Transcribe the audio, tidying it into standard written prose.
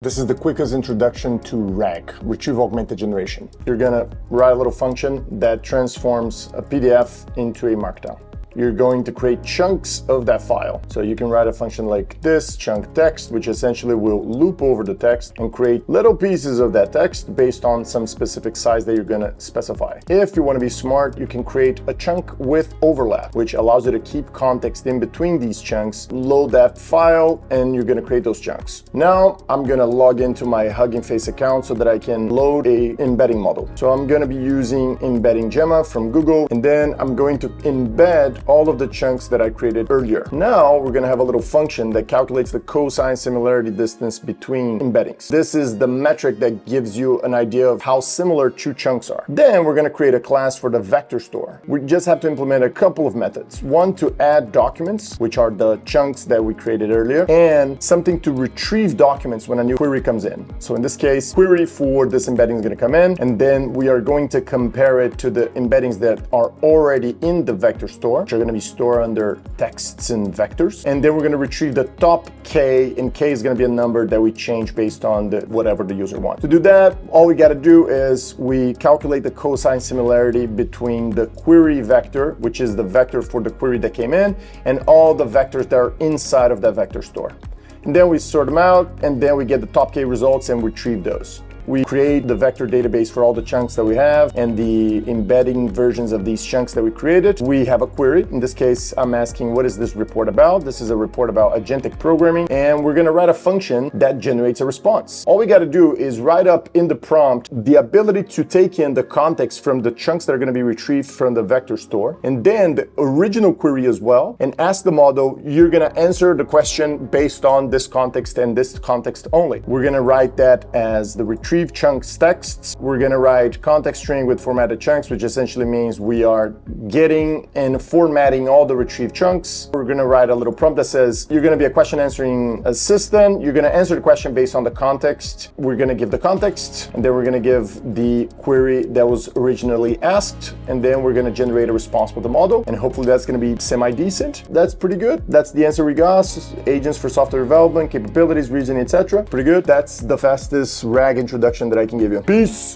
This is the quickest introduction to RAG, Retrieval Augmented Generation. You're gonna write a little function that transforms a PDF into a Markdown. You're going to create chunks of that file. So you can write a function like this, chunk text, which essentially will loop over the text and create little pieces of that text based on some specific size that you're gonna specify. If you wanna be smart, you can create a chunk with overlap, which allows you to keep context in between these chunks, load that file, and you're gonna create those chunks. Now, I'm gonna log into my Hugging Face account so that I can load a embedding model. So I'm gonna be using embedding Gemma from Google, and then I'm going to embed all of the chunks that I created earlier. Now we're gonna have a little function that calculates the cosine similarity distance between embeddings. This is the metric that gives you an idea of how similar two chunks are. Then we're gonna create a class for the vector store. We just have to implement a couple of methods. One to add documents, which are the chunks that we created earlier, and something to retrieve documents when a new query comes in. So in this case, query for this embedding is gonna come in, and then we are going to compare it to the embeddings that are already in the vector store, which are going to be stored under texts and vectors. And then we're going to retrieve the top k, and k is going to be a number that we change based on whatever the user wants. To do that, all we got to do is we calculate the cosine similarity between the query vector, which is the vector for the query that came in, and all the vectors that are inside of that vector store. And then we sort them out, and then we get the top k results and retrieve those. We create the vector database for all the chunks that we have and the embedding versions of these chunks that we created. We have a query. In this case, I'm asking, what is this report about? This is a report about agentic programming, and we're gonna write a function that generates a response. All we gotta do is write up in the prompt the ability to take in the context from the chunks that are gonna be retrieved from the vector store, and then the original query as well, and ask the model, you're gonna answer the question based on this context and this context only. We're gonna write that as the retrieve chunks texts. We're gonna write context string with formatted chunks, which essentially means we are getting and formatting all the retrieved chunks. We're gonna write a little prompt that says, you're gonna be a question answering assistant. You're gonna answer the question based on the context. We're gonna give the context, and then we're gonna give the query that was originally asked, and then we're gonna generate a response with the model, and hopefully that's gonna be semi-decent. That's pretty good. That's the answer we got. Agents for software development, capabilities, reasoning, etc. Pretty good. That's the fastest RAG introduction that I can give you. Peace!